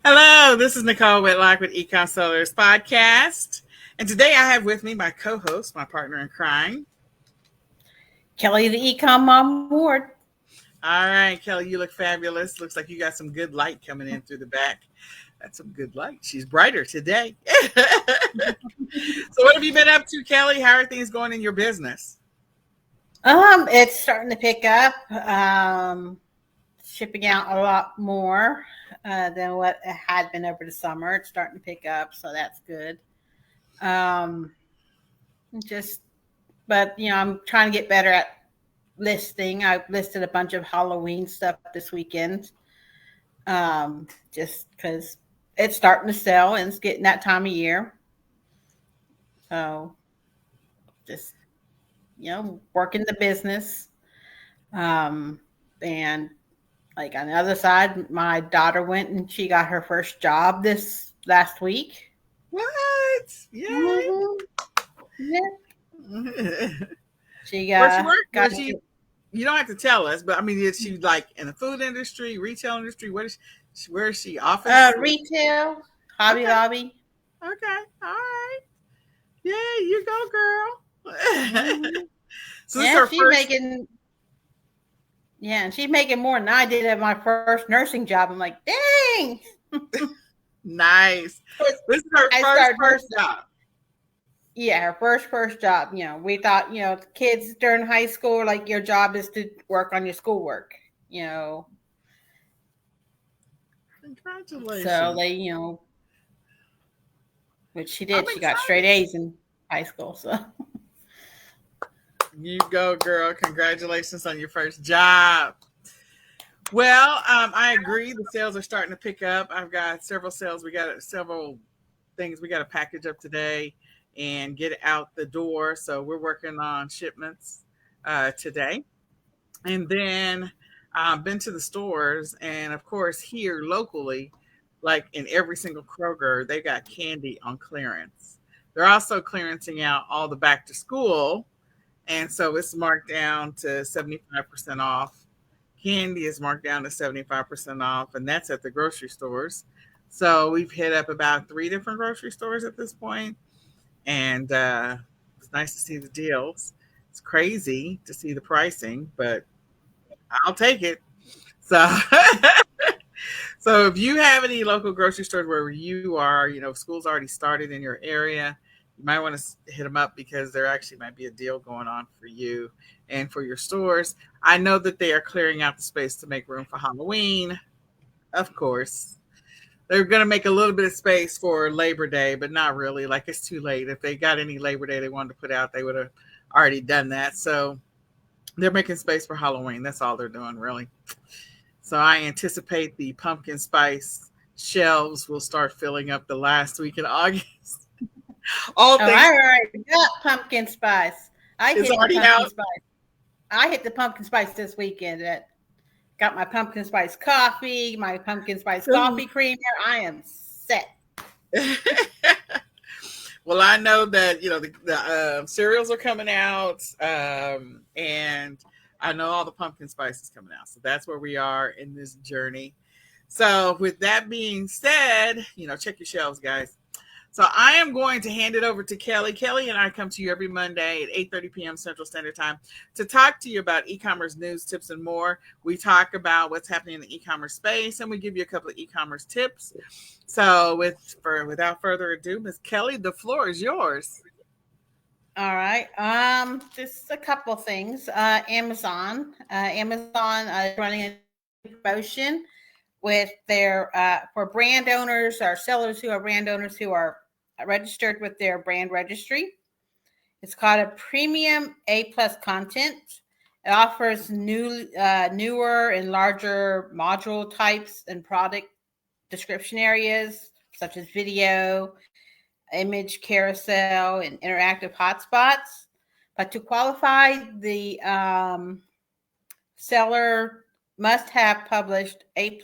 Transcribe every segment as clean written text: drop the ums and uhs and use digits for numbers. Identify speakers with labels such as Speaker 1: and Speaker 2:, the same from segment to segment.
Speaker 1: Hello, this is Nicole Whitlock with eCom Sellers Podcast. And today I have with me my co-host, my partner in crime.
Speaker 2: Kelly, the eCom Mom Ward.
Speaker 1: All right, Kelly, you look fabulous. Looks like you got some good light coming in through the back. That's some good light. She's brighter today. So what have you been up to, Kelly? How are things going in your business?
Speaker 2: It's starting to pick up. Shipping out a lot more than what it had been over the summer. It's starting to pick up, so that's good. Um, just, but I'm trying to get better at listing. I listed a bunch of Halloween stuff this weekend, just because it's starting to sell and it's getting that time of year. So just working the business. And like on the other side, my daughter went and she got her first job this last week.
Speaker 1: What? Yay!
Speaker 2: Mm-hmm. Yeah. She
Speaker 1: Where she work?
Speaker 2: got
Speaker 1: You don't have to tell us, but I mean, is she like in the food industry, retail industry? Where is she? Office?
Speaker 2: retail, Hobby
Speaker 1: Okay.
Speaker 2: Lobby.
Speaker 1: Okay. All right. Yeah, you go, girl.
Speaker 2: Mm-hmm.
Speaker 1: So this is
Speaker 2: Yeah,
Speaker 1: her first.
Speaker 2: and she's making more than I did at my first nursing job. I'm like, dang.
Speaker 1: Nice. This is her
Speaker 2: I
Speaker 1: first
Speaker 2: started
Speaker 1: first job.
Speaker 2: Yeah, her first job. We thought, kids during high school, like your job is to work on your schoolwork. You know, so
Speaker 1: Congratulations.
Speaker 2: which she
Speaker 1: I'm
Speaker 2: did. She got straight
Speaker 1: excited.
Speaker 2: A's in high school. So
Speaker 1: You go, girl. Congratulations on your first job. Well, I agree. The sales are starting to pick up. I've got several sales. We got several things we got to package up today and get it out the door. So we're working on shipments today. And then I've been to the stores, and of course, here locally, like in every single Kroger, they got candy on clearance. They're also clearancing out all the back to school, and so it's marked down to 75% off. Candy is marked down to 75% off, and that's at the grocery stores. So we've hit up about three different grocery stores at this point, and it's nice to see the deals. It's crazy to see the pricing, but I'll take it. So, so if you have any local grocery stores where you are, school's already started in your area, you might want to hit them up because there actually might be a deal going on for you and for your stores. I know that they are clearing out the space to make room for Halloween, of course. They're going to make a little bit of space for Labor Day, but not really. Like it's too late. If they got any Labor Day they wanted to put out, they would have already done that. So they're making space for Halloween. That's all they're doing, really. So I anticipate the pumpkin spice shelves will start filling up the last week in August. All things
Speaker 2: I already got pumpkin spice. I
Speaker 1: is
Speaker 2: hit the
Speaker 1: already
Speaker 2: pumpkin
Speaker 1: out.
Speaker 2: spice. I hit the pumpkin spice this weekend. Got my pumpkin spice coffee, my pumpkin spice coffee creamer. I am set.
Speaker 1: Well, I know that the cereals are coming out, and I know all the pumpkin spice is coming out. So that's where we are in this journey. So with that being said, check your shelves, guys. So I am going to hand it over to Kelly. Kelly and I come to you every Monday at 8:30 p.m. Central Standard Time to talk to you about e-commerce news, tips, and more. We talk about what's happening in the e-commerce space, and we give you a couple of e-commerce tips. So without further ado, Miss Kelly, the floor is yours.
Speaker 2: All right. Just a couple things. Amazon is running a promotion with their for brand owners or sellers who are brand owners who are registered with their brand registry. It's called a premium A+ content. It offers newer and larger module types and product description areas such as video, image carousel, and interactive hotspots. But to qualify, the seller must have published A+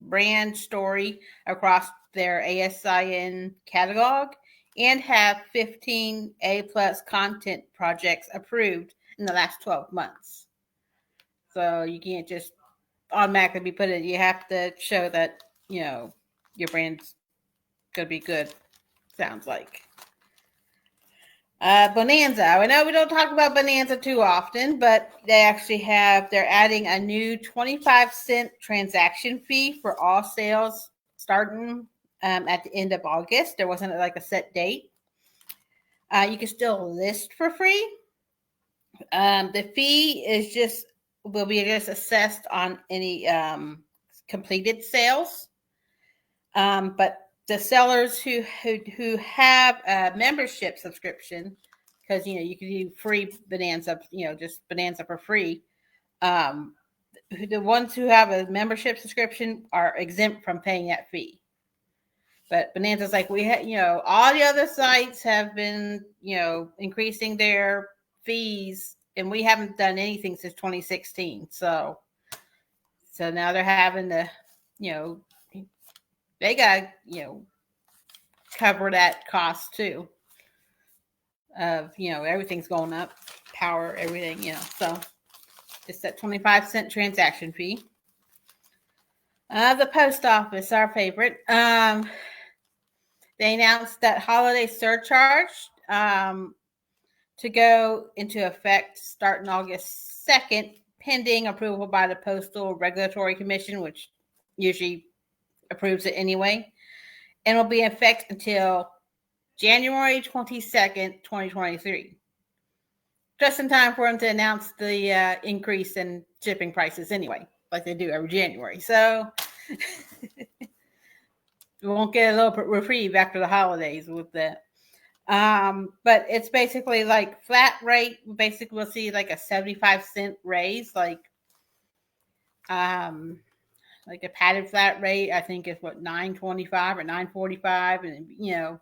Speaker 2: brand story across their ASIN catalog and have 15 A+ content projects approved in the last 12 months. So you can't just automatically be put in. You have to show that, your brand's going to be good. Sounds like. Bonanza. I know we don't talk about Bonanza too often, but they're adding a new 25-cent transaction fee for all sales starting at the end of August. There wasn't like a set date. You can still list for free. The fee will be just assessed on any completed sales. But the sellers who have a membership subscription, because you can do free Bonanza, just Bonanza for free. The ones who have a membership subscription are exempt from paying that fee. But Bonanza's like all the other sites have been increasing their fees, and we haven't done anything since 2016. So now they're having to they got cover that cost too of everything's going up, power, everything, so it's that 25-cent transaction fee. The post office, our favorite, they announced that holiday surcharge to go into effect starting August 2nd, pending approval by the Postal Regulatory Commission, which usually approves it anyway, and will be in effect until January 22nd, 2023. Just in time for them to announce the increase in shipping prices anyway, like they do every January. So we won't get a little reprieve after the holidays with that. But it's basically like flat rate. Basically, we'll see like a 75-cent raise, like a padded flat rate, I think is what, $9.25 or $9.45, and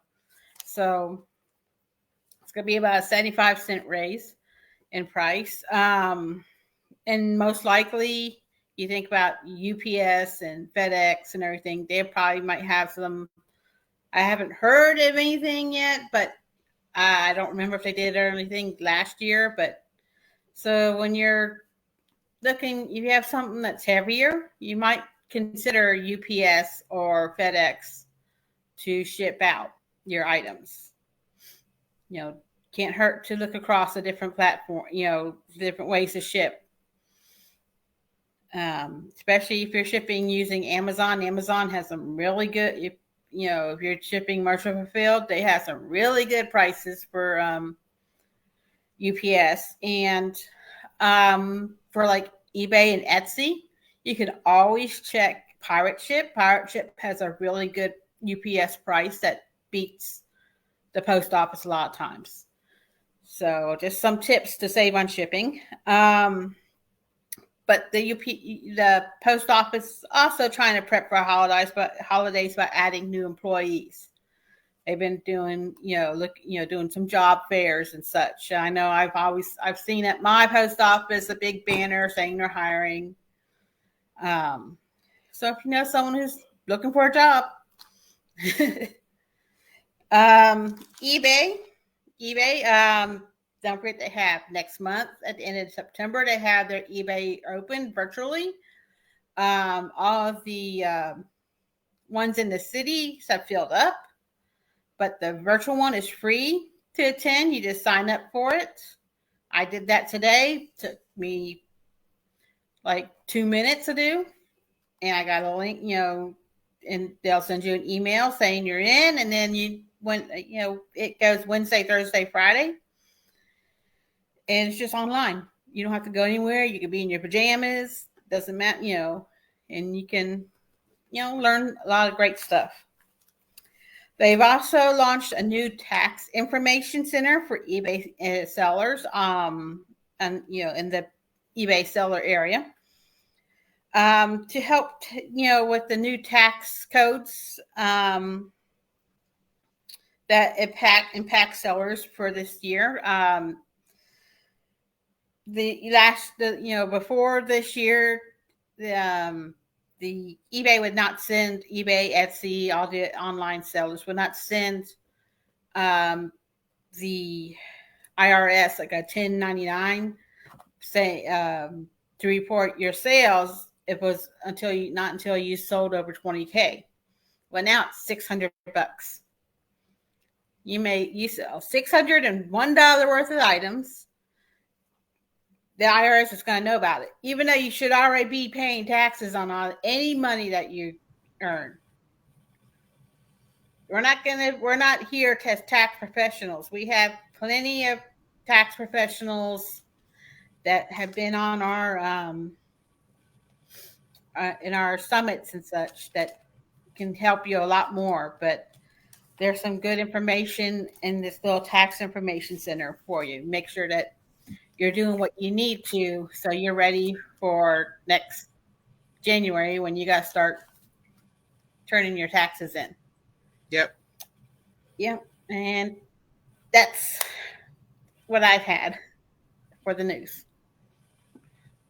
Speaker 2: so it's gonna be about a 75-cent raise in price. And most likely, you think about UPS and FedEx and everything, they probably might have some. I haven't heard of anything yet, but I don't remember if they did or anything last year. But so when you're looking, if you have something that's heavier, you might consider UPS or FedEx to ship out your items. Can't hurt to look across a different platform, different ways to ship. Especially if you're shipping using Amazon. Amazon has some really good, if you're shipping Merchant Fulfilled, they have some really good prices for UPS. And for like eBay and Etsy, you can always check Pirate Ship. Pirate Ship has a really good UPS price that beats the post office a lot of times. So just some tips to save on shipping. But the post office also trying to prep for holidays by adding new employees. They've been doing, doing some job fairs and such. I know I've seen at my post office a big banner saying they're hiring. So if you know someone who's looking for a job, eBay, don't forget they have next month at the end of September, they have their eBay open virtually. All of the ones in the cities have filled up, but the virtual one is free to attend. You just sign up for it. I did that today. Took me like 2 minutes to do. And I got a link, and they'll send you an email saying you're in. And then it goes Wednesday, Thursday, Friday. And it's just online. You don't have to go anywhere. You can be in your pajamas. Doesn't matter, and you can, learn a lot of great stuff. They've also launched a new tax information center for eBay sellers, and in the eBay seller area, to help, with the new tax codes that impact sellers for this year. Before this year, the eBay would not send, eBay, Etsy, all the online sellers would not send the IRS like a 1099 say to report your sales. It was until you sold over 20K. Well, now it's $600. You sell $601 worth of items. The IRS is going to know about it, even though you should already be paying taxes on any money that you earn. We're not here as tax professionals. We have plenty of tax professionals that have been on our in our summits and such that can help you a lot more. But there's some good information in this little tax information center for you. Make sure that you're doing what you need to, so you're ready for next January when you got to start turning your taxes in.
Speaker 1: Yep.
Speaker 2: And that's what I've had for the news.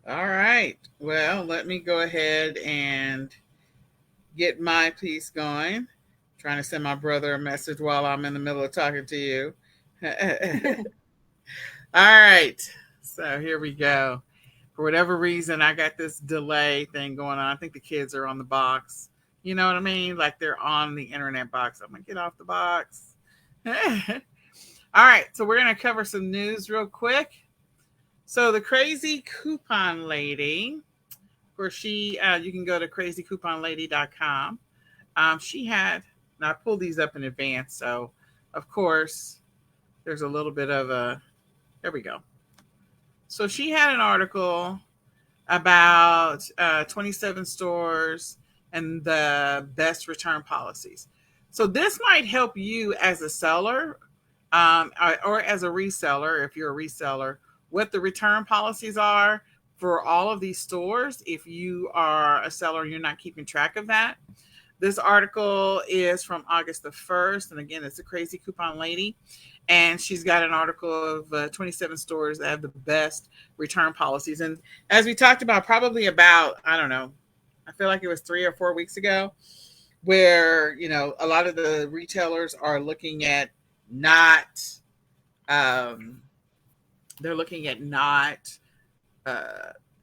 Speaker 1: All right. Well, let me go ahead and get my piece going. I'm trying to send my brother a message while I'm in the middle of talking to you. All right. So here we go. For whatever reason, I got this delay thing going on. I think the kids are on the box. You know what I mean? Like they're on the internet box. I'm going to get off the box. All right. So we're going to cover some news real quick. So the crazy coupon lady, of course, you can go to crazycouponlady.com. She had, and I pulled these up in advance. So, of course, there's a little bit of there we go. So she had an article about 27 stores and the best return policies. So this might help you as a seller or as a reseller, if you're a reseller, what the return policies are for all of these stores. If you are a seller and you're not keeping track of that. This article is from August the 1st. And again, it's a crazy coupon lady. And she's got an article of 27 stores that have the best return policies. And as we talked about, probably about, I don't know, I feel like it was 3 or 4 weeks ago, where, you know, a lot of the retailers are looking at not,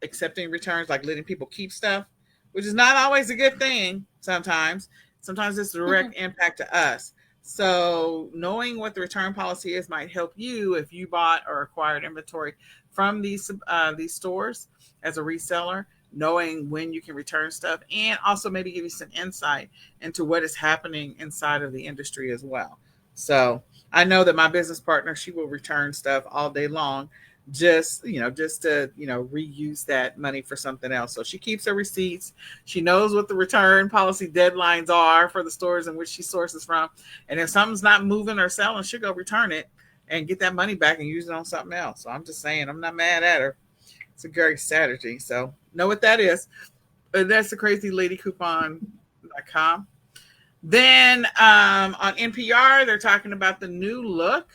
Speaker 1: accepting returns, like letting people keep stuff, which is not always a good thing. Sometimes it's a direct impact to us. So knowing what the return policy is might help you if you bought or acquired inventory from these stores as a reseller, knowing when you can return stuff, and also maybe give you some insight into what is happening inside of the industry as well. So I know that my business partner, she will return stuff all day long, just to reuse that money for something else. So she keeps her receipts. She knows what the return policy deadlines are for the stores in which she sources from. And if something's not moving or selling, she'll go return it and get that money back and use it on something else. So I'm just saying, I'm not mad at her. It's a great strategy. So know what that is. And that's the crazyladycoupon.com. Then on NPR, they're talking about the new look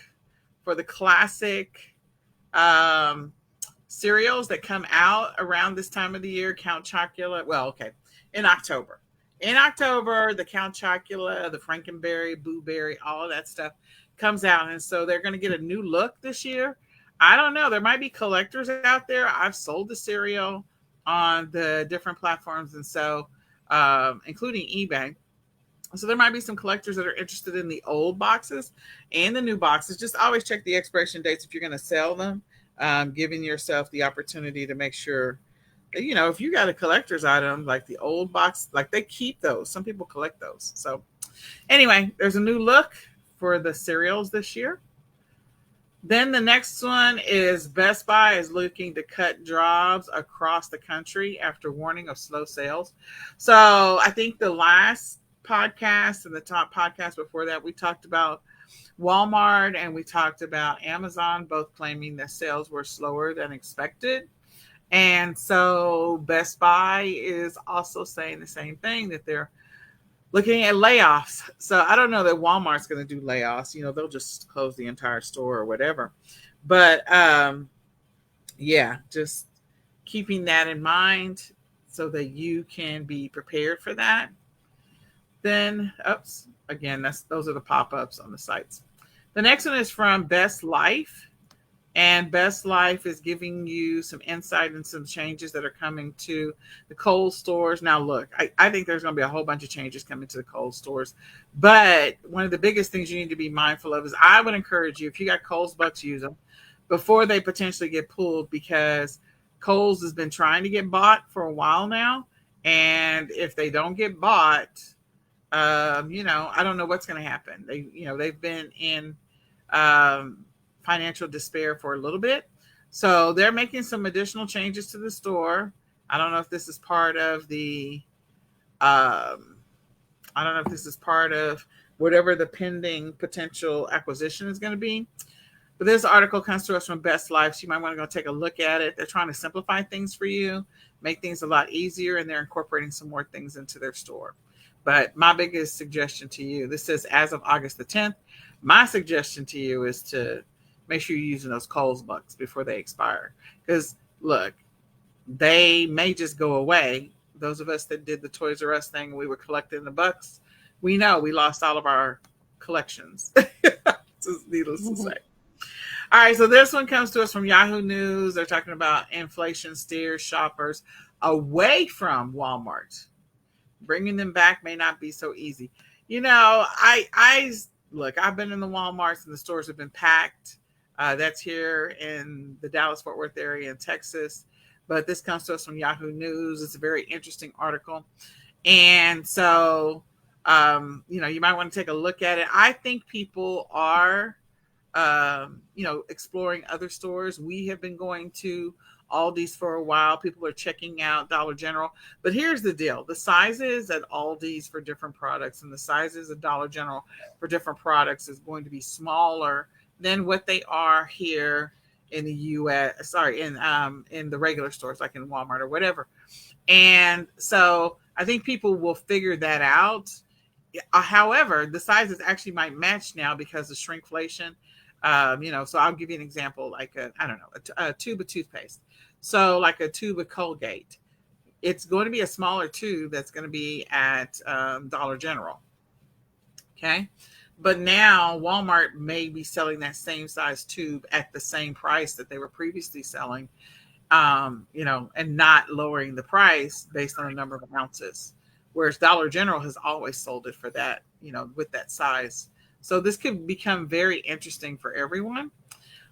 Speaker 1: for the classic cereals that come out around this time of the year. Count Chocula. Well, okay. In October, the Count Chocula, the Frankenberry, Blueberry, all of that stuff comes out. And so they're going to get a new look this year. I don't know. There might be collectors out there. I've sold the cereal on the different platforms. And so, including eBay. So there might be some collectors that are interested in the old boxes and the new boxes. Just always check the expiration dates if you're going to sell them, giving yourself the opportunity to make sure that, you know, if you got a collector's item, like the old box, like they keep those. Some people collect those. So anyway, there's a new look for the cereals this year. Then the next one is Best Buy is looking to cut jobs across the country after warning of slow sales. So I think the last podcast and the top podcast before that, we talked about Walmart and we talked about Amazon, both claiming that sales were slower than expected. And so Best Buy is also saying the same thing, that they're looking at layoffs. So I don't know that Walmart's going to do layoffs. You know, they'll just close the entire store or whatever. But just keeping that in mind so that you can be prepared for that. Then, those are the pop-ups on the sites. The next one is from Best Life. And Best Life is giving you some insight and some changes that are coming to the cold stores. Now, look, I think there's going to be a whole bunch of changes coming to the cold stores. But one of the biggest things you need to be mindful of is I would encourage you, if you got Kohl's Bucks, use them before they potentially get pulled, because Kohl's has been trying to get bought for a while now. And if they don't get bought, I don't know what's going to happen. They've been in um, financial despair for a little bit, so they're making some additional changes to the store. I don't know if this is part of the, um, I don't know if this is part of whatever the pending potential acquisition is going to be. But this article comes to us from Best Life, so you might want to go take a look at it. They're trying to simplify things for you, make things a lot easier, and they're incorporating some more things into their store. But my biggest suggestion to you, this says as of August the 10th, my suggestion to you is to make sure you're using those Kohl's Bucks before they expire. Because look, they may just go away. Those of us that did the Toys R Us thing, we were collecting the bucks. We know we lost all of our collections. Just needless to say. All right, so this one comes to us from Yahoo News. They're talking about inflation steers shoppers away from Walmart. Bringing them back may not be so easy. I look, I've been in the Walmarts and the stores have been packed. That's here in the Dallas-Fort Worth area in Texas. But this comes to us from Yahoo News. It's a very interesting article. And so, you might want to take a look at it. I think people are exploring other stores. We have been going to Aldi's for a while. People are checking out Dollar General. But here's the deal. The sizes at Aldi's for different products and the sizes at Dollar General for different products is going to be smaller than what they are here in the US, in the regular stores like in Walmart or whatever. And so I think people will figure that out. However, the sizes actually might match now because of shrinkflation. So I'll give you an example, like a tube of toothpaste. So like a tube of Colgate, it's going to be a smaller tube that's going to be at Dollar General. Okay. But now Walmart may be selling that same size tube at the same price that they were previously selling, and not lowering the price based on the number of ounces. Whereas Dollar General has always sold it for that, with that size. So this could become very interesting for everyone.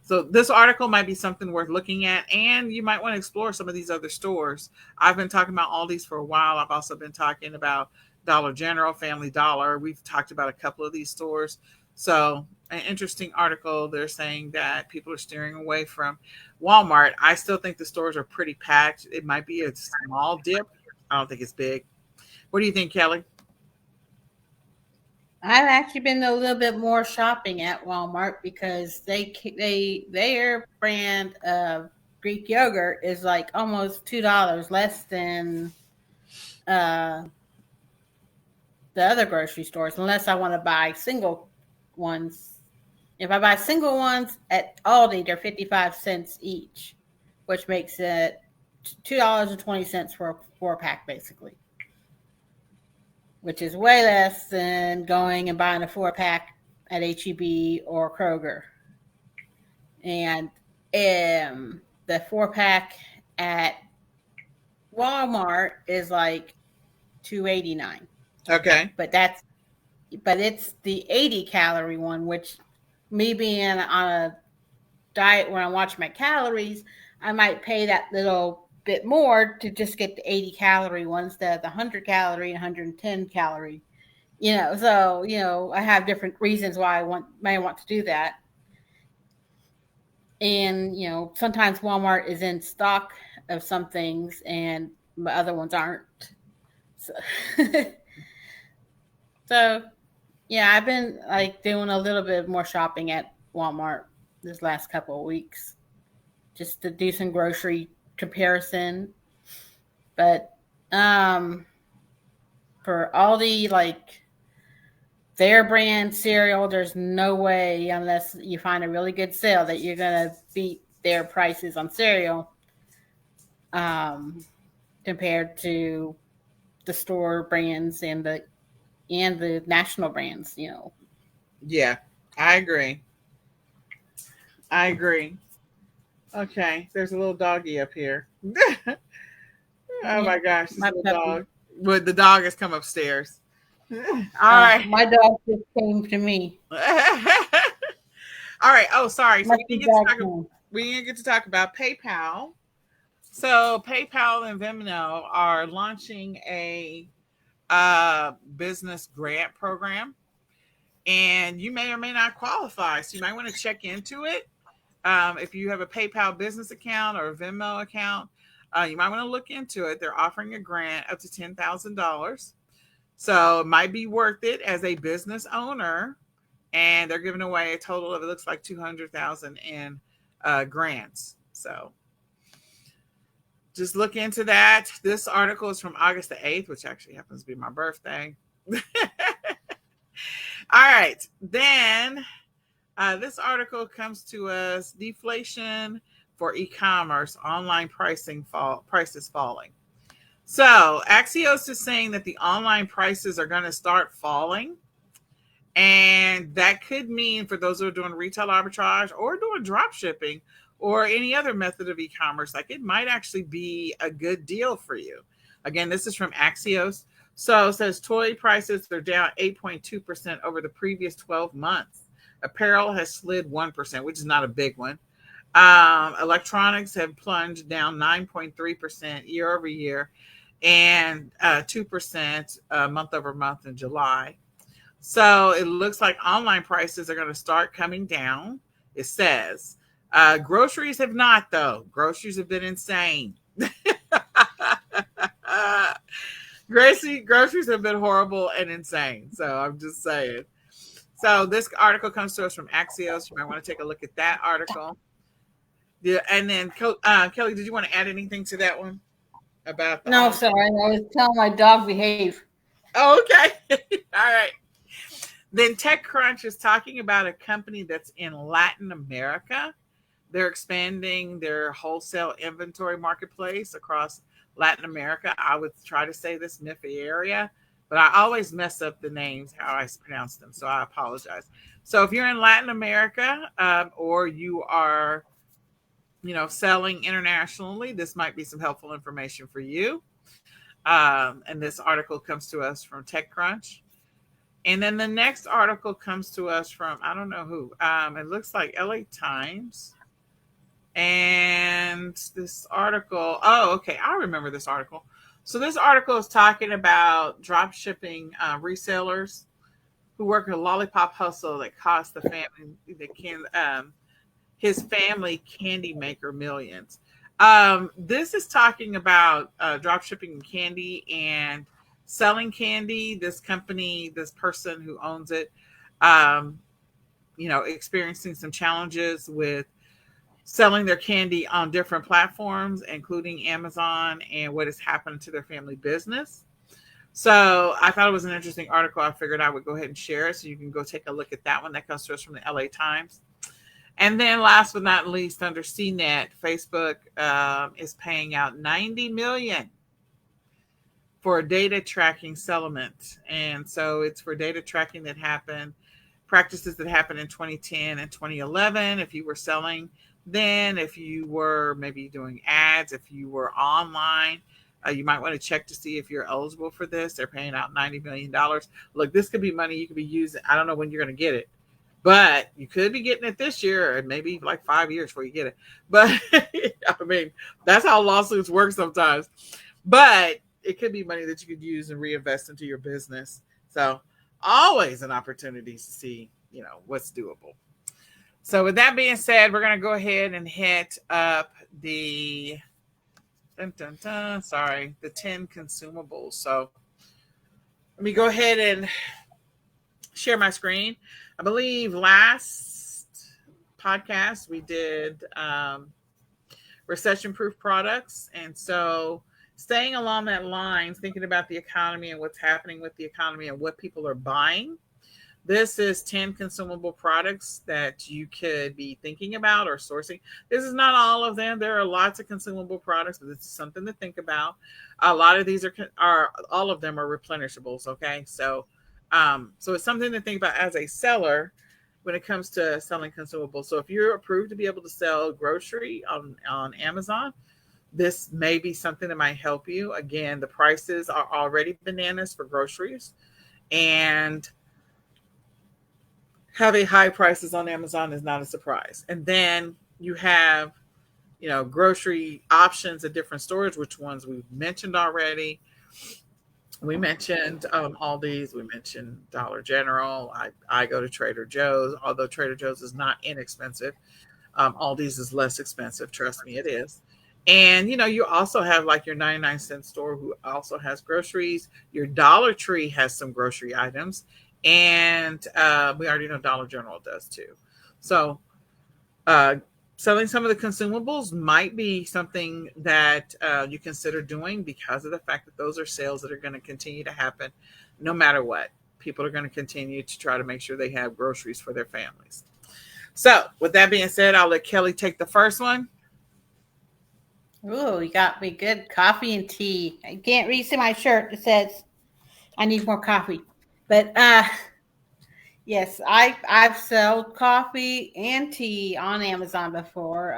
Speaker 1: So this article might be something worth looking at, and you might want to explore some of these other stores. I've been talking about Aldi's for a while. I've also been talking about Dollar General, Family Dollar. We've talked about a couple of these stores. So an interesting article. They're saying that people are steering away from Walmart. I still think the stores are pretty packed. It might be a small dip. I don't think it's big. What do you think, Kelly?
Speaker 2: I've actually been a little bit more shopping at Walmart because their brand of Greek yogurt is like almost $2 less than the other grocery stores, unless I want to buy single ones. If I buy single ones at Aldi, they're 55 cents each, which makes it $2.20 for a 4-pack, basically. Which is way less than going and buying a 4-pack at HEB or Kroger. And the 4-pack at Walmart is like $2.89.
Speaker 1: Okay.
Speaker 2: But it's the 80-calorie one, which me being on a diet where I watch my calories, I might pay that little bit more to just get the 80-calorie one instead of the 100-calorie and 110-calorie. So I have different reasons why I may want to do that. And sometimes Walmart is in stock of some things and the other ones aren't. So yeah, I've been like doing a little bit more shopping at Walmart this last couple of weeks just to do some grocery comparison. But for Aldi, like their brand cereal, there's no way, unless you find a really good sale, that you're gonna beat their prices on cereal compared to the store brands and the national brands.
Speaker 1: Yeah, I agree. Okay, there's a little doggy up here. Oh
Speaker 2: Yeah,
Speaker 1: my gosh, this
Speaker 2: my
Speaker 1: little
Speaker 2: puppy.
Speaker 1: dog. But the dog has come upstairs. All right.
Speaker 2: My dog just came to me.
Speaker 1: All right. Oh, sorry. So
Speaker 2: Must be dog home.
Speaker 1: we didn't get to talk about PayPal. So PayPal and Venmo are launching a business grant program, and you may or may not qualify. So you might want to check into it. If you have a PayPal business account or a Venmo account, you might want to look into it. They're offering a grant up to $10,000. So it might be worth it as a business owner. And they're giving away a total of, it looks like 200,000 in grants. So just look into that. This article is from August the 8th, which actually happens to be my birthday. All right. Then this article comes to us: deflation for e-commerce, online prices falling. So Axios is saying that the online prices are going to start falling. And that could mean, for those who are doing retail arbitrage or doing drop shipping or any other method of e-commerce, like, it might actually be a good deal for you. Again, this is from Axios. So it says toy prices are down 8.2% over the previous 12 months. Apparel has slid 1%, which is not a big one. Electronics have plunged down 9.3% year over year and 2% month over month in July. So it looks like online prices are going to start coming down. It says groceries have not, though. Groceries have been insane. Groceries have been horrible and insane. So I'm just saying. So this article comes to us from Axios. You might want to take a look at that article. Yeah, and then Kelly, did you want to add anything to that one about the
Speaker 2: No,
Speaker 1: online?
Speaker 2: sorry. I was telling my dog behave.
Speaker 1: Oh, okay. All right. Then TechCrunch is talking about a company that's in Latin America. They're expanding their wholesale inventory marketplace across Latin America. I would try to say this Miffy area, but I always mess up the names, how I pronounce them. So I apologize. So if you're in Latin America, or you are, selling internationally, this might be some helpful information for you. And this article comes to us from TechCrunch. And then the next article comes to us from, I don't know who. It looks like LA Times. And this article, oh, okay, I remember this article. So this article is talking about drop shipping resellers who work a lollipop hustle that cost his family candy maker millions. This is talking about drop shipping candy and selling candy. This company, this person who owns it, experiencing some challenges with selling their candy on different platforms, including Amazon, and what has happened to their family business. So I thought it was an interesting article. I figured I would go ahead and share it so you can go take a look at that one. That comes to us from the LA Times. And then last but not least, under CNET, Facebook is paying out $90 million for a data tracking settlement. And so it's for data tracking practices that happened in 2010 and 2011. If you were selling then, if you were maybe doing ads, if you were online, you might want to check to see if you're eligible for this. They're paying out $90 million. Look, this could be money you could be using. I don't know when you're going to get it, but you could be getting it this year and maybe like 5 years before you get it. But I mean, that's how lawsuits work sometimes. But it could be money that you could use and reinvest into your business. So always an opportunity to see, what's doable. So with that being said, we're going to go ahead and hit up the 10 consumables. So let me go ahead and share my screen. I believe last podcast we did recession-proof products. And so staying along that line, thinking about the economy and what's happening with the economy and what people are buying. This is 10 consumable products that you could be thinking about or sourcing. This is not all of them. There are lots of consumable products, but this is something to think about. A lot of these are all of them are replenishables. Okay. So it's something to think about as a seller. when it comes to selling consumables. So if you're approved to be able to sell grocery on Amazon, this may be something that might help you. Again, the prices are already bananas for groceries, and having high prices on Amazon is not a surprise. And then you have, grocery options at different stores, which ones we've mentioned already. We mentioned Aldi's, we mentioned Dollar General. I go to Trader Joe's, although Trader Joe's is not inexpensive. Aldi's is less expensive. Trust me, it is. And you also have like your 99-cent store who also has groceries. Your Dollar Tree has some grocery items, and we already know Dollar General does too. So uh, selling some of the consumables might be something that you consider doing, because of the fact that those are sales that are going to continue to happen no matter what. People are going to continue to try to make sure they have groceries for their families. So with that being said, I'll let Kelly take the first one.
Speaker 2: Ooh, you got me good. Coffee and tea. I can't read see my shirt. It says I need more coffee. But yes, I've sold coffee and tea on Amazon before.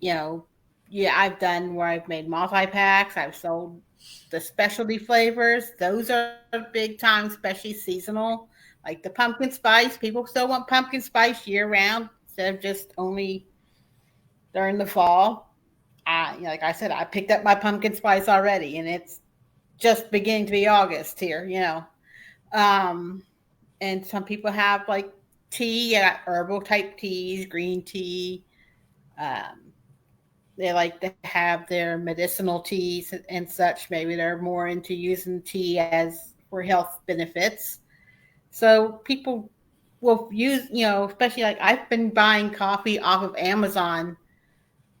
Speaker 2: Yeah, I've done where I've made multi-packs. I've sold the specialty flavors. Those are big time, especially seasonal. Like the pumpkin spice. People still want pumpkin spice year round instead of just only during the fall. Like I said, I picked up my pumpkin spice already, and it's just beginning to be August here. Um, and some people have like tea, herbal type teas, green tea. Um, they like to have their medicinal teas and such. Maybe they're more into using tea as for health benefits. So people will use, especially like I've been buying coffee off of Amazon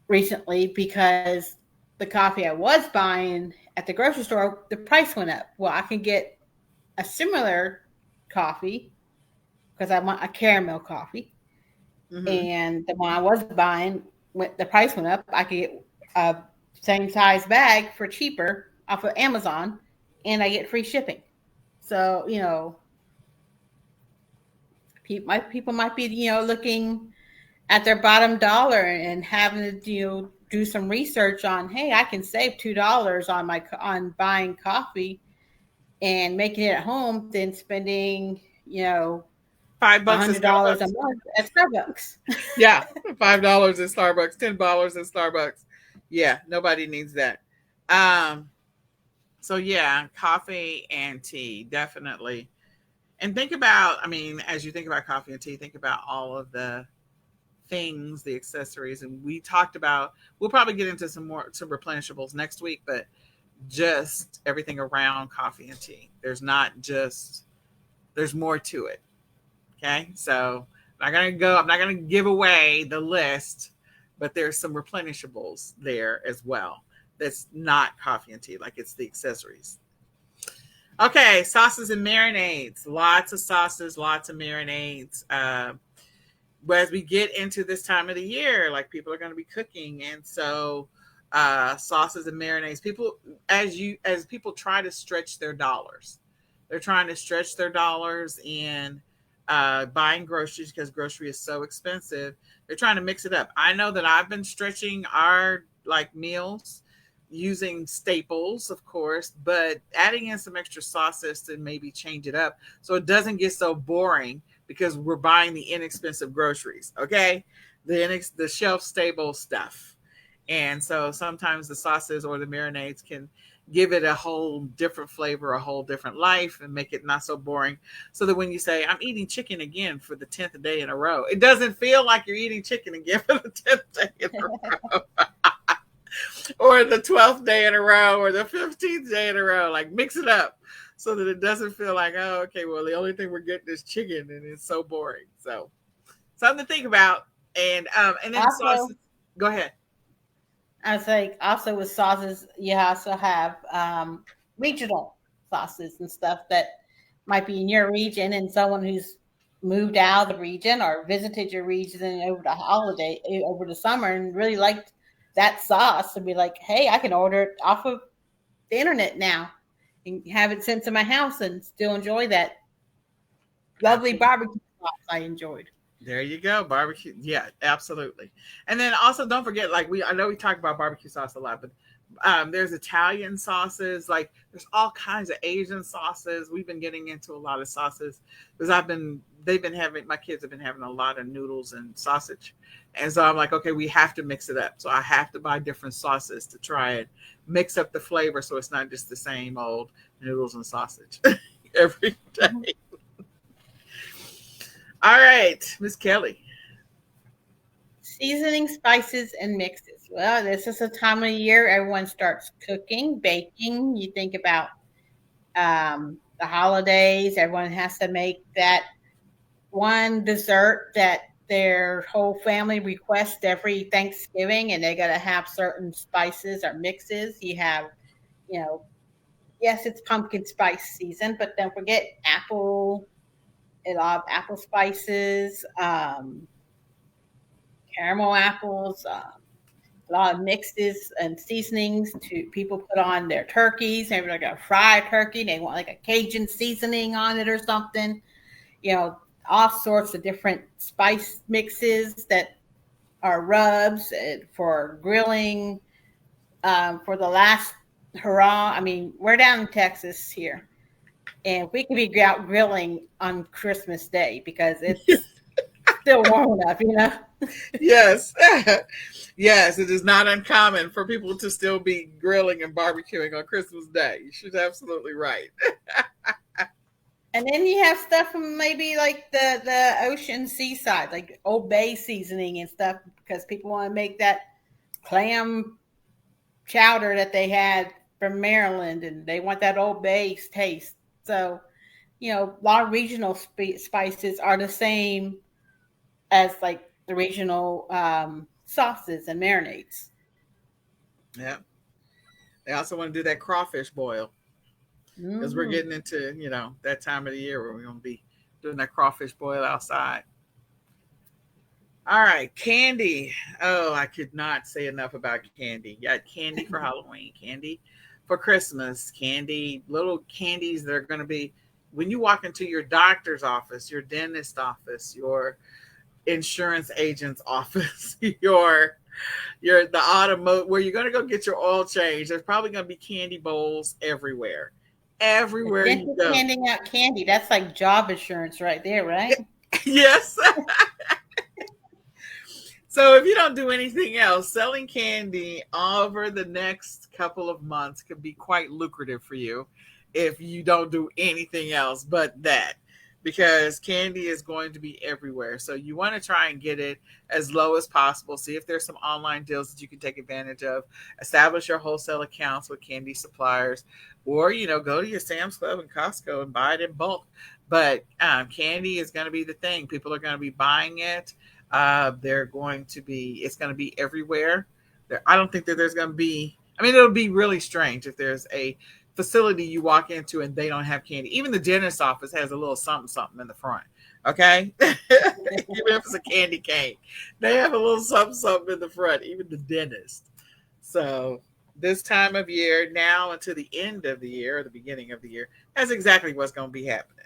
Speaker 2: recently because the coffee I was buying at the grocery store, the price went up. Well, I can get a similar coffee because I want a caramel coffee.
Speaker 1: Mm-hmm.
Speaker 2: And the one I was buying, when the price went up, I could get a same size bag for cheaper off of Amazon, and I get free shipping. So people might be looking at their bottom dollar and having to do some research on, hey, I can save $2 on buying coffee and making it at home than spending
Speaker 1: $5 at
Speaker 2: $100 a
Speaker 1: Starbucks.
Speaker 2: month at Starbucks.
Speaker 1: Yeah, $5 at Starbucks, $10 at Starbucks. Yeah, nobody needs that. Um, so yeah, coffee and tea, definitely. And think about, I mean, as you think about coffee and tea, think about all of the things, the accessories, and we talked about. We'll probably get into some replenishables next week, but just everything around coffee and tea. There's more to it. Okay, so I'm not gonna give away the list, but there's some replenishables there as well. That's not coffee and tea, like it's the accessories. Okay, sauces and marinades. Lots of sauces, lots of marinades. As we get into this time of the year, like people are going to be cooking, and so sauces and marinades. People, as people try to stretch their dollars, they're trying to stretch their dollars in buying groceries because grocery is so expensive. They're trying to mix it up. I know that I've been stretching our like meals using staples, of course, but adding in some extra sauces to maybe change it up so it doesn't get so boring because we're buying the inexpensive groceries. Okay, the shelf stable stuff. And so sometimes the sauces or the marinades can give it a whole different flavor, a whole different life, and make it not so boring. So that when you say, I'm eating chicken again for the 10th day in a row, it doesn't feel like you're eating chicken again for the 10th day in a row. Or the 12th day in a row, or the 15th day in a row. Like mix it up so that it doesn't feel like, oh, okay, well, the only thing we're getting is chicken and it's so boring. So something to think about. And then
Speaker 2: Also,
Speaker 1: sauces. Go ahead.
Speaker 2: I was like, also with sauces, you also have regional sauces and stuff that might be in your region, and someone who's moved out of the region or visited your region over the holiday, over the summer, and really liked that sauce, and be like, hey, I can order it off of the internet now and have it sent to my house and still enjoy that lovely barbecue sauce I enjoyed.
Speaker 1: There you go, barbecue. Yeah, absolutely. And then also don't forget, like I know we talk about barbecue sauce a lot, but there's Italian sauces. Like there's all kinds of Asian sauces. We've been getting into a lot of sauces because they've been having, my kids have been having a lot of noodles and sausage, and so I'm like, okay, we have to mix it up. So I have to buy different sauces to try and mix up the flavor, so it's not just the same old noodles and sausage every day. All right, Miss Kelly.
Speaker 2: Seasoning, spices, and mixes. Well, this is a time of year everyone starts cooking, baking. You think about the holidays. Everyone has to make that one dessert that their whole family requests every Thanksgiving, and they got to have certain spices or mixes. You have, you know, yes, it's pumpkin spice season, but don't forget apple, a lot of apple spices, caramel apples, a lot of mixes and seasonings to people put on their turkeys. Maybe they're gonna fry a turkey. They want like a Cajun seasoning on it or something. You know, all sorts of different spice mixes that are rubs for grilling. For the last hurrah, I mean, we're down in Texas here, and we can be out grilling on Christmas Day because it's still warm enough, you know.
Speaker 1: Yes. Yes, it is not uncommon for people to still be grilling and barbecuing on Christmas Day. You're absolutely right.
Speaker 2: And then you have stuff from maybe like the ocean seaside, like Old Bay seasoning and stuff, because people want to make that clam chowder that they had from Maryland, and they want that Old Bay taste. So, you know, a lot of regional spices are the same as like the regional sauces and marinades.
Speaker 1: Yeah. They also want to do that crawfish boil because we're
Speaker 2: Mm-hmm.
Speaker 1: getting into, that time of the year where we're going to be doing that crawfish boil outside. All right, candy. Oh, I could not say enough about candy. You got candy for Halloween, candy for Christmas, candy, little candies that are going to be when you walk into your doctor's office, your dentist office, your insurance agent's office, your the automotive where you're going to go get your oil change. There's probably going to be candy bowls everywhere.
Speaker 2: The
Speaker 1: Everywhere you
Speaker 2: dentist
Speaker 1: go.
Speaker 2: handing out candy, that's like job insurance right there, right?
Speaker 1: Yes. So if you don't do anything else, selling candy over the next couple of months could be quite lucrative for you if you don't do anything else but that. Because candy is going to be everywhere. So you want to try and get it as low as possible. See if there's some online deals that you can take advantage of. Establish your wholesale accounts with candy suppliers. Or, go to your Sam's Club and Costco and buy it in bulk. But candy is going to be the thing. People are going to be buying it. It's going to be everywhere. I don't think that there's going to be, I mean, it'll be really strange if there's a facility you walk into and they don't have candy. Even the dentist office has a little something, something in the front. Okay. Even if it's a candy cane, they have a little something, something in the front, even the dentist. So this time of year, now until the end of the year or the beginning of the year, that's exactly what's going to be happening.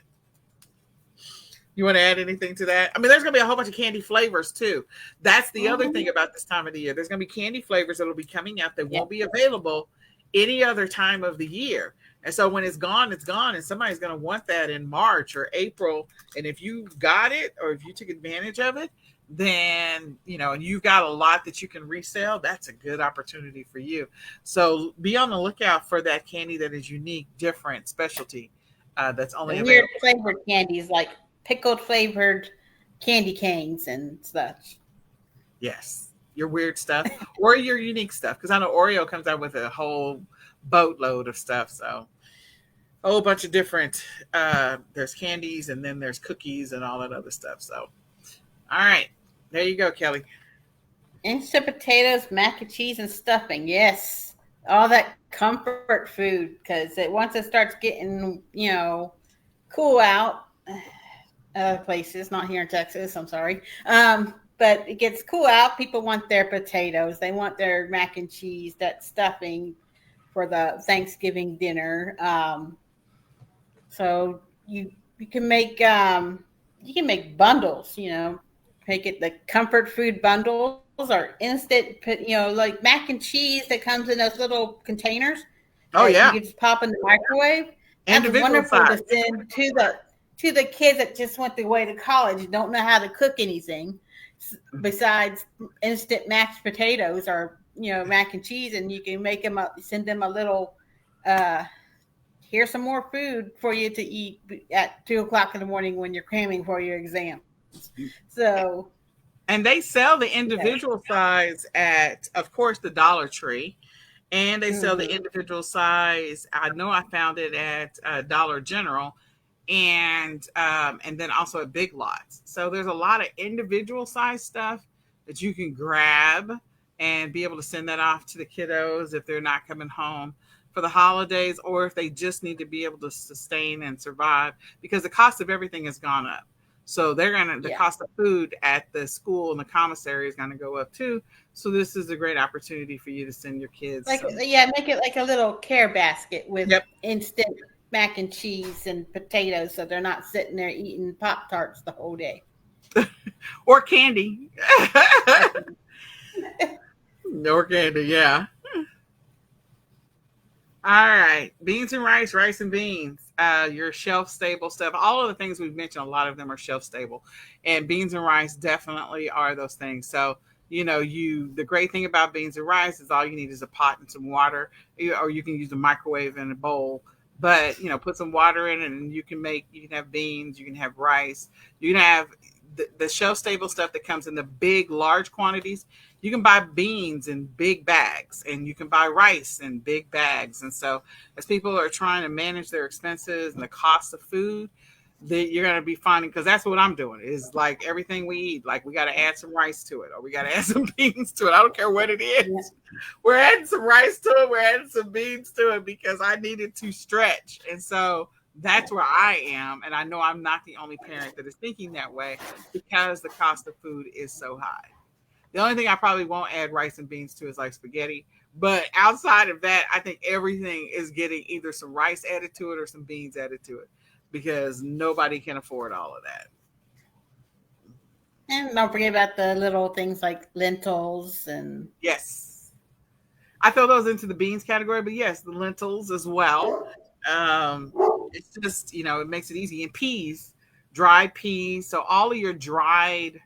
Speaker 1: You want to add anything to that? I mean, there's going to be a whole bunch of candy flavors too. That's the other thing about this time of the year. There's going to be candy flavors that will be coming out that
Speaker 2: Yeah.
Speaker 1: won't be available any other time of the year. And so when it's gone, it's gone. And somebody's going to want that in March or April. And if you got it or if you took advantage of it, then, and you've got a lot that you can resell, that's a good opportunity for you. So be on the lookout for that candy that is unique, different, specialty that's only
Speaker 2: The weird
Speaker 1: available.
Speaker 2: flavored candies like pickled flavored candy canes and such.
Speaker 1: Yes, your weird stuff or your unique stuff. Because I know Oreo comes out with a whole boatload of stuff. So a whole bunch of different. There's candies and then there's cookies and all that other stuff. So, all right, there you go, Kelly.
Speaker 2: Instant potatoes, mac and cheese, and stuffing. Yes, all that comfort food because once it starts getting cool out, other places, not here in Texas. I'm sorry. But it gets cool out. People want their potatoes. They want their mac and cheese, that stuffing for the Thanksgiving dinner. So you you can make bundles. Make it the comfort food bundles or instant. Like mac and cheese that comes in those little containers
Speaker 1: Oh
Speaker 2: that you
Speaker 1: yeah,
Speaker 2: can just pop in the microwave. That's
Speaker 1: individual
Speaker 2: wonderful to
Speaker 1: size.
Speaker 2: send to the kids that just went away to college and don't know how to cook anything besides instant mashed potatoes or mac and cheese, and you can send them a little. Here's some more food for you to eat at 2 o'clock in the morning when you're cramming for your exams. So,
Speaker 1: And they sell the
Speaker 2: yeah.
Speaker 1: individual size at, of course, the Dollar Tree, and they sell the
Speaker 2: Mm-hmm.
Speaker 1: individual size. I know I found it at Dollar General, and then also at Big Lots. So there's a lot of individual size stuff that you can grab and be able to send that off to the kiddos if they're not coming home for the holidays, or if they just need to be able to sustain and survive, because the cost of everything has gone up. So the
Speaker 2: Yeah.
Speaker 1: cost of food at the school and the commissary is gonna go up too. So this is a great opportunity for you to send your kids some.
Speaker 2: Make it like a little care basket with
Speaker 1: Yep.
Speaker 2: instant mac and cheese and potatoes, so they're not sitting there eating Pop Tarts the whole day.
Speaker 1: Or candy. Or candy, yeah. All right. Beans and rice, rice and beans. Your shelf stable stuff. All of the things we've mentioned, a lot of them are shelf stable. And beans and rice definitely are those things. So, the great thing about beans and rice is all you need is a pot and some water, or you can use a microwave in a bowl. But, put some water in it, and you can have beans, you can have rice, you can have the shelf stable stuff that comes in the big, large quantities. You can buy beans in big bags, and you can buy rice in big bags. And so as people are trying to manage their expenses and the cost of food, that you're going to be finding, because that's what I'm doing, is like everything we eat, like we got to add some rice to it, or we got to add some beans to it. I don't care what it is.
Speaker 2: Yeah.
Speaker 1: We're adding some rice to it. We're adding some beans to it because I needed to stretch. And so that's where I am. And I know I'm not the only parent that is thinking that way, because the cost of food is so high. The only thing I probably won't add rice and beans to is like spaghetti. But outside of that, I think everything is getting either some rice added to it or some beans added to it, because nobody can afford all of that.
Speaker 2: And don't forget about the little things like lentils and
Speaker 1: Yes. I throw those into the beans category, but yes, the lentils as well. It's just, it makes it easy. And peas, dried peas. So all of your dried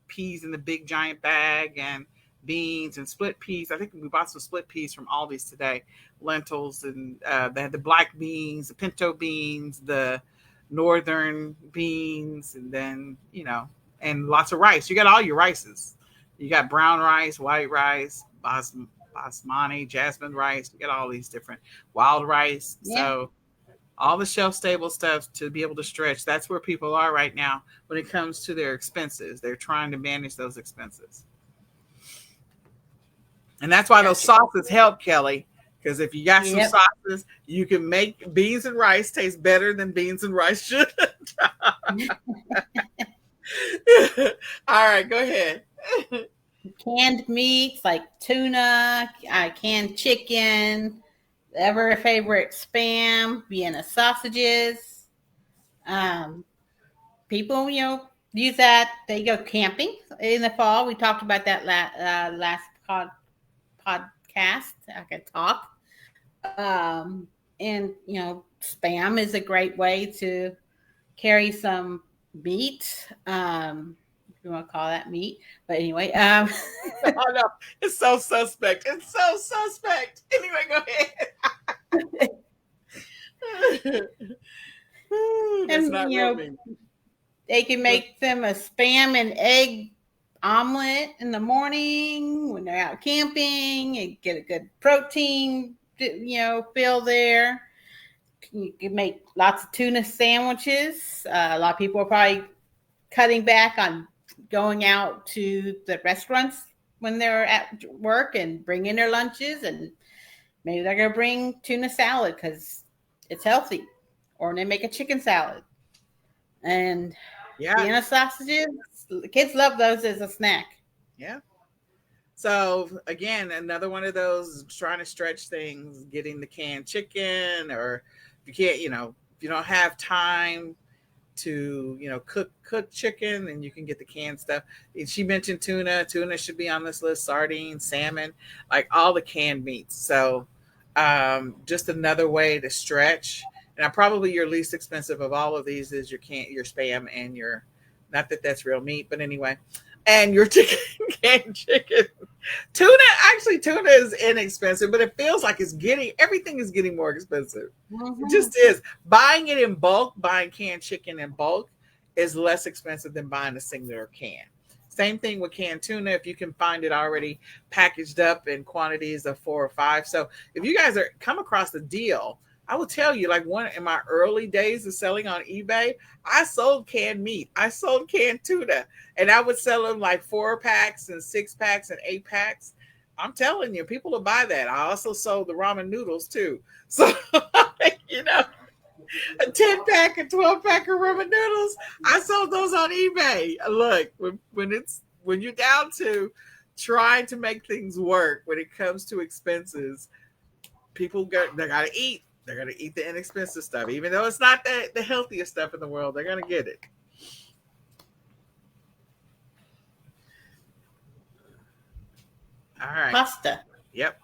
Speaker 1: peas in the big giant bag, and beans and split peas. I think we bought some split peas from Aldi's today. Lentils, and they had the black beans, the pinto beans, the northern beans, and then, and lots of rice. You got all your rices. You got brown rice, white rice, basmati, jasmine rice. You got all these different wild rice.
Speaker 2: yeah.
Speaker 1: So all the shelf stable stuff to be able to stretch. That's where people are right now when it comes to their expenses. They're trying to manage those expenses. And that's why those sauces help, Kelly. Because if you got some
Speaker 2: Yep.
Speaker 1: sauces, you can make beans and rice taste better than beans and rice should. All right, go ahead.
Speaker 2: Canned meats like tuna, canned chicken, ever favorite spam, Vienna sausages. Um, People, use that. They go camping in the fall. We talked about that last podcast. I could talk. And spam is a great way to carry some meat. If you want to call that meat, but anyway,
Speaker 1: Oh no, it's so suspect. It's so suspect. Anyway, go ahead. That's
Speaker 2: and
Speaker 1: not real mean.
Speaker 2: they can make them a spam and egg omelet in the morning when they're out camping and get a good protein, fill there. You can make lots of tuna sandwiches. A lot of people are probably cutting back on going out to the restaurants when they're at work and bringing their lunches, and maybe they're going to bring tuna salad because it's healthy, or they make a chicken salad. And Vienna sausages, kids love those as a snack.
Speaker 1: Yeah. So again, another one of those trying to stretch things, getting the canned chicken, or if you you don't have time to cook chicken, and you can get the canned stuff. And she mentioned tuna should be on this list, sardines, salmon, like all the canned meats. So just another way to stretch. And probably your least expensive of all of these is your spam and your, not that that's real meat, but anyway, and your chicken, canned chicken. Tuna is inexpensive, but it feels like everything is getting more expensive. It just is. Buying it in bulk, buying canned chicken in bulk is less expensive than buying a singular can. Same thing with canned tuna, if you can find it already packaged up in quantities of 4 or 5. So if you guys come across a deal, I will tell you, like one in my early days of selling on eBay, I sold canned meat. I sold canned tuna, and I would sell them like 4 packs and 6 packs and 8 packs. I'm telling you, people will buy that. I also sold the ramen noodles too. So, a 10 pack and 12 pack of ramen noodles, I sold those on eBay. Look, when you're down to trying to make things work when it comes to expenses, they got to eat. They're going to eat the inexpensive stuff. Even though it's not the healthiest stuff in the world, they're going to get it. All right.
Speaker 2: Pasta.
Speaker 1: Yep.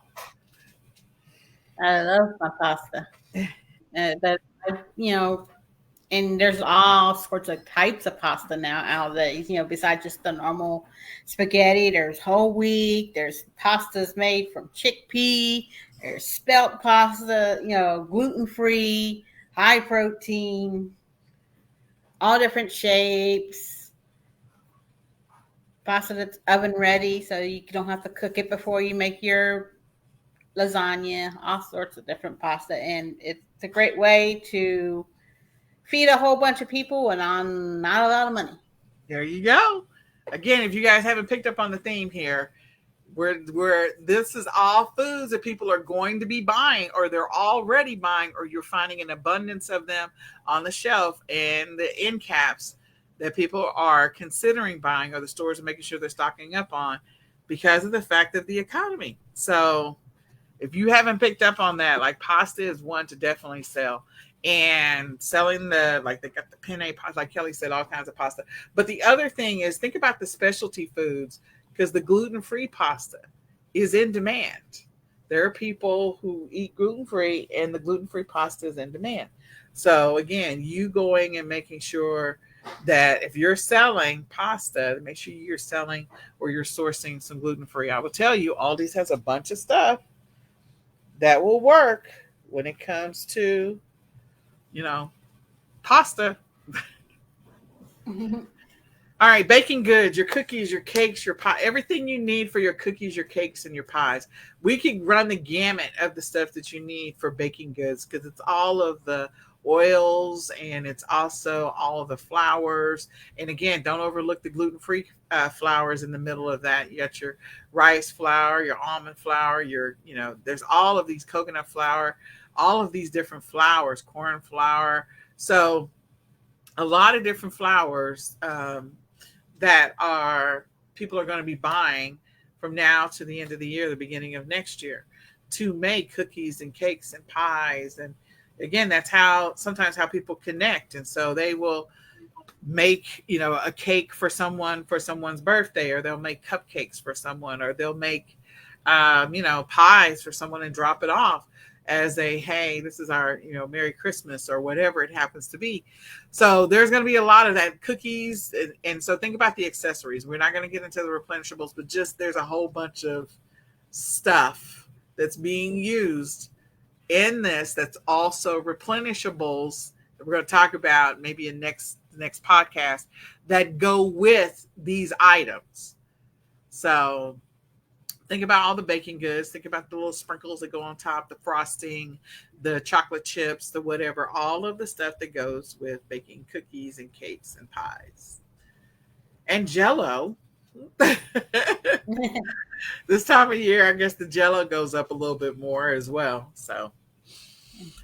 Speaker 2: I love my pasta. And there's all sorts of types of pasta nowadays, besides just the normal spaghetti. There's whole wheat, there's pastas made from chickpea, there's spelt pasta, gluten-free, high protein, all different shapes. Pasta that's oven ready, so you don't have to cook it before you make your lasagna, all sorts of different pasta. And it's a great way to feed a whole bunch of people and on not a lot of money.
Speaker 1: There you go. Again, if you guys haven't picked up on the theme here, this is all foods that people are going to be buying, or they're already buying, or you're finding an abundance of them on the shelf and the end caps that people are considering buying, or the stores are making sure they're stocking up on because of the fact of the economy. So if you haven't picked up on that, like pasta is one to definitely sell. And selling they got the penne pasta, like Kelly said, all kinds of pasta. But the other thing is, think about the specialty foods, because the gluten-free pasta is in demand. There are people who eat gluten-free, and the gluten-free pasta is in demand. So again, you going and making sure that if you're selling pasta, make sure you're selling or you're sourcing some gluten-free. I will tell you, Aldi's has a bunch of stuff that will work when it comes to pasta. All right, baking goods, your cookies, your cakes, your pie, everything you need for your cookies, your cakes, and your pies. We can run the gamut of the stuff that you need for baking goods, because it's all of the oils, and it's also all of the flours. And again, don't overlook the gluten-free flours in the middle of that. You got your rice flour, your almond flour, there's all of these, coconut flour, all of these different flours, corn flour. So a lot of different flours that people are going to be buying from now to the end of the year, the beginning of next year, to make cookies and cakes and pies. And again, that's sometimes how people connect. And so they will make, a cake for someone's birthday, or they'll make cupcakes for someone, or they'll make, pies for someone and drop it off as hey, this is our, Merry Christmas, or whatever it happens to be. So there's going to be a lot of that, cookies. And so think about the accessories. We're not going to get into the replenishables, but just there's a whole bunch of stuff that's being used in this that's also replenishables that we're going to talk about maybe in next podcast, that go with these items. So think about all the baking goods. Think about the little sprinkles that go on top, the frosting, the chocolate chips, the whatever, all of the stuff that goes with baking cookies and cakes and pies. And Jell-O. This time of year, I guess the Jell-O goes up a little bit more as well. So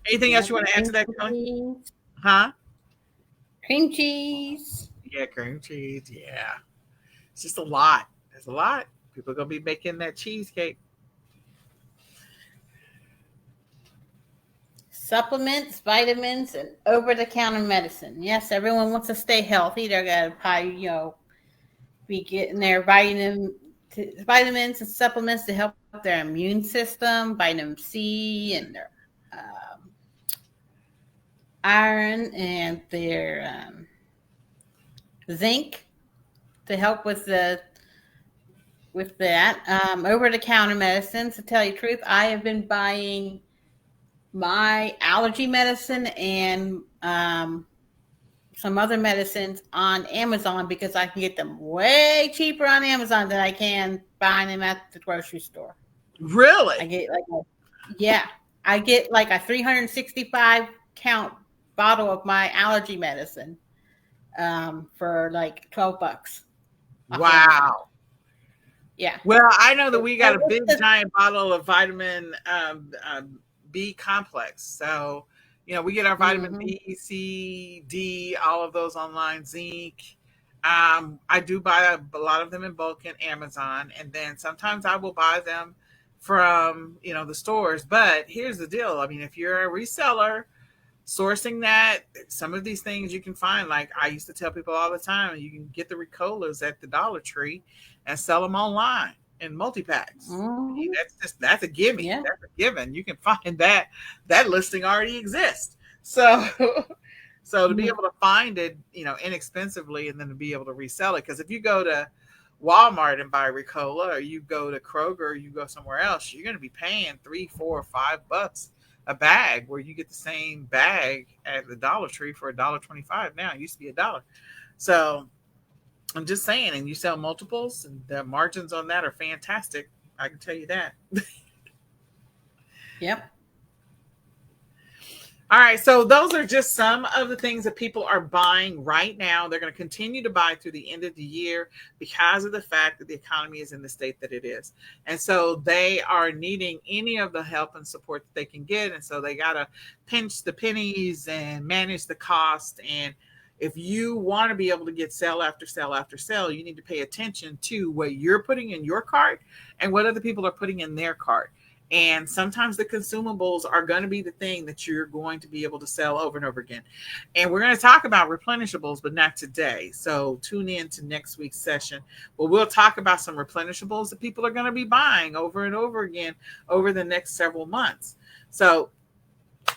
Speaker 1: anything else you want to add to that, Kelly? Huh?
Speaker 2: Cream cheese.
Speaker 1: Yeah, cream cheese. Yeah. It's just a lot. There's a lot. People are going to be making that cheesecake.
Speaker 2: supplements, vitamins, and over-the-counter medicine. Yes, everyone wants to stay healthy. They're gonna probably, be getting their vitamins and supplements to help their immune system, vitamin C, and their iron, and their zinc to help with that. Over-the-counter medicines. To tell you the truth, I have been buying my allergy medicine and some other medicines on Amazon because I can get them way cheaper on Amazon than I can buying them at the grocery store.
Speaker 1: Really?
Speaker 2: I get like a 365 count bottle of my allergy medicine for like $12.
Speaker 1: Wow.
Speaker 2: Yeah.
Speaker 1: Well, I know that we got a big giant bottle of vitamin B complex. So, we get our vitamin B, C, D, all of those online, zinc. I do buy a lot of them in bulk in Amazon, and then sometimes I will buy them from, the stores. But here's the deal. I mean, if you're a reseller, sourcing that, some of these things you can find, like I used to tell people all the time, you can get the Ricolas at the Dollar Tree and sell them online in multi-packs.
Speaker 2: Mm-hmm.
Speaker 1: That's a gimme. Yeah. That's a given. You can find that listing already exists. So to be able to find it, inexpensively, and then to be able to resell it. Because if you go to Walmart and buy Ricola, or you go to Kroger, or you go somewhere else, you're going to be paying $3, $4, $5 a bag, where you get the same bag at the Dollar Tree for $1.25 now. It used to be $1. So I'm just saying, and you sell multiples, and the margins on that are fantastic. I can tell you that.
Speaker 2: Yep.
Speaker 1: All right, so those are just some of the things that people are buying right now. They're going to continue to buy through the end of the year because of the fact that the economy is in the state that it is. And so they are needing any of the help and support that they can get. And so they got to pinch the pennies and manage the cost. And if you want to be able to get sale after sale after sale, you need to pay attention to what you're putting in your cart and what other people are putting in their cart. And sometimes the consumables are going to be the thing that you're going to be able to sell over and over again. And we're going to talk about replenishables, but not today. So tune in to next week's session. Well, we'll talk about some replenishables that people are going to be buying over and over again over the next several months. So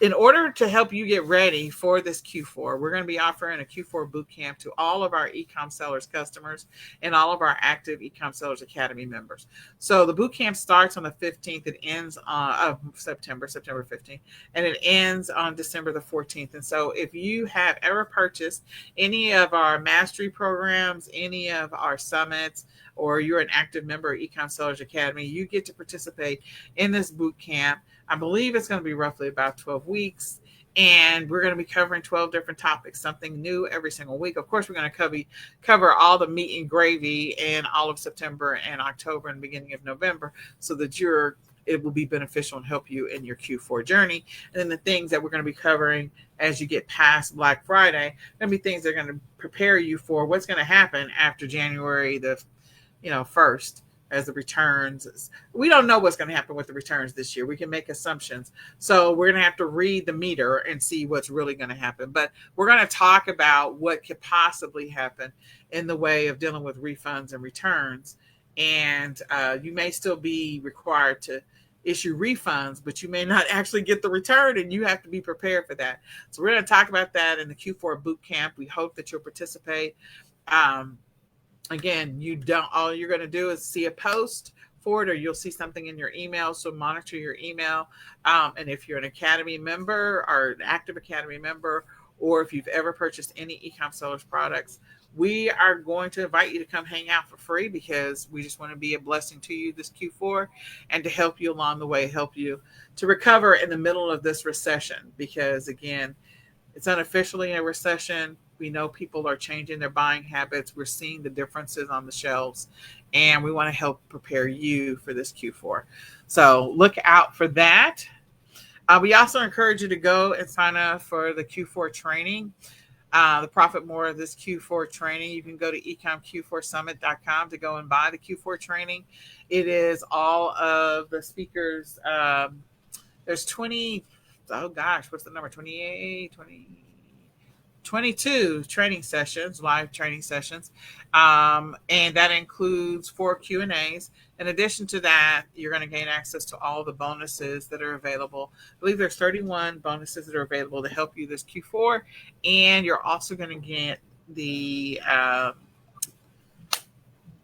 Speaker 1: in order to help you get ready for this Q4, we're going to be offering a Q4 Bootcamp to all of our eCom Sellers customers and all of our active eCom Sellers Academy members. So the Bootcamp starts on the 15th. It ends of September 15th, and it ends on December the 14th. And so if you have ever purchased any of our mastery programs, any of our summits, or you're an active member of eCom Sellers Academy, you get to participate in this Bootcamp. I believe it's going to be roughly about 12 weeks, and we're going to be covering 12 different topics, something new every single week. Of course, we're going to cover all the meat and gravy in all of September and October and beginning of November, so that it will be beneficial and help you in your Q4 journey. And then the things that we're going to be covering as you get past Black Friday are going to be things that are going to prepare you for what's going to happen after January the 1st. As the returns, we don't know what's going to happen with the returns this year. We can make assumptions. So we're going to have to read the meter and see what's really going to happen. But we're going to talk about what could possibly happen in the way of dealing with refunds and returns. And you may still be required to issue refunds, but you may not actually get the return, and you have to be prepared for that. So we're going to talk about that in the Q4 Bootcamp. We hope that you'll participate. Again, all you're going to do is see a post for it, or you'll see something in your email. So monitor your email. And if you're an Academy member or an active Academy member, or if you've ever purchased any eCom Sellers products, we are going to invite you to come hang out for free, because we just want to be a blessing to you this Q4 and to help you along the way, help you to recover in the middle of this recession. Because again, it's unofficially a recession. We know people are changing their buying habits. We're seeing the differences on the shelves, and we want to help prepare you for this Q4. So look out for that. We also encourage you to go and sign up for the Q4 training. The profit more of this Q4 training. You can go to ecomq4summit.com to go and buy the Q4 training. It is all of the speakers. There's 20 oh gosh, what's the number? 22 training sessions, live training sessions. And that includes 4 Q&As. In addition to that, you're going to gain access to all the bonuses that are available. I believe there's 31 bonuses that are available to help you this Q4. And you're also going to get the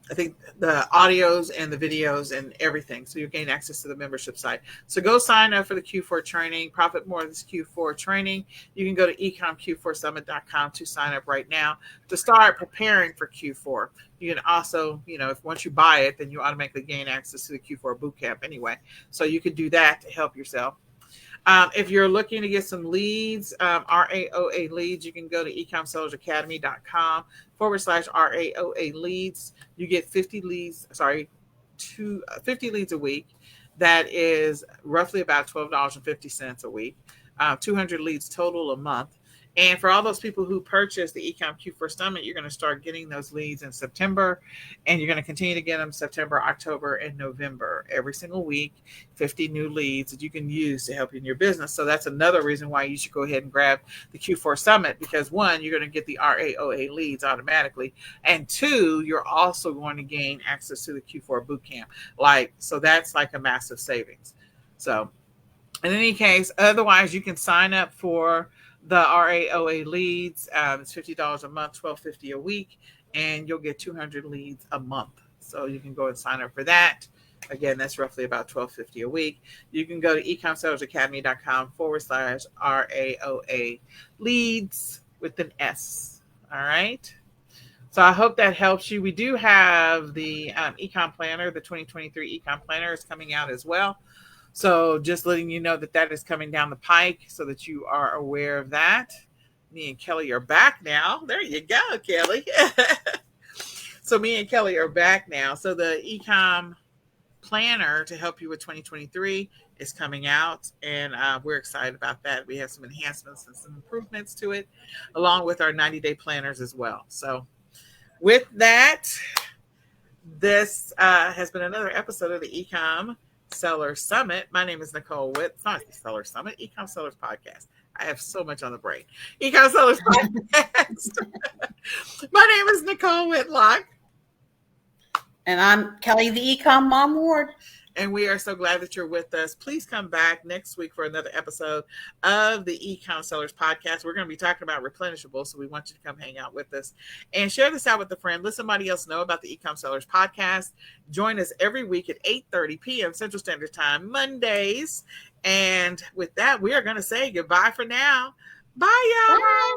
Speaker 1: I think the audios and the videos and everything. So you gain access to the membership site. So go sign up for the Q4 training, profit more of this Q4 training. You can go to ecomq4summit.com to sign up right now to start preparing for Q4. You can also, if once you buy it, then you automatically gain access to the Q4 Bootcamp anyway. So you could do that to help yourself. If you're looking to get some leads, RAOA leads, you can go to ecomsellersacademy.com/RAOA leads. You get 50 leads, 50 leads a week. That is roughly about $12.50 a week, 200 leads total a month. And for all those people who purchase the eCom Q4 Summit, you're going to start getting those leads in September, and you're going to continue to get them September, October, and November. Every single week, 50 new leads that you can use to help you in your business. So that's another reason why you should go ahead and grab the Q4 Summit, because 1, you're going to get the RAOA leads automatically, and 2, you're also going to gain access to the Q4 Bootcamp. So that's like a massive savings. So in any case, otherwise, you can sign up for the RAOA leads. It's $50 a month, $12.50 a week, and you'll get 200 leads a month. So you can go and sign up for that. Again, that's roughly about $12.50 a week. You can go to ecomsellersacademy.com/RAOA leads with an S. All right. So I hope that helps you. We do have the eCom planner, the 2023 eCom planner is coming out as well. So just letting you know that is coming down the pike so that you are aware of that. Me and Kelly are back now. There you go, Kelly. So me and Kelly are back now. So the eCom planner to help you with 2023 is coming out, and we're excited about that. We have some enhancements and some improvements to it, along with our 90-day planners as well. So with that, this has been another episode of the eCom Seller Summit. My name is Nicole Witt. It's not the Seller Summit, eCom Sellers Podcast. I have so much on the brain. eCom Sellers Podcast. My name is Nicole Whitlock.
Speaker 2: And I'm Kelly, the eCom Mom Ward.
Speaker 1: And we are so glad that you're with us. Please come back next week for another episode of the eCom Sellers Podcast. We're going to be talking about replenishables, so we want you to come hang out with us and share this out with a friend. Let somebody else know about the eCom Sellers Podcast. Join us every week at 8:30 p.m. Central Standard Time, Mondays. And with that, we are going to say goodbye for now. Bye, y'all. Bye.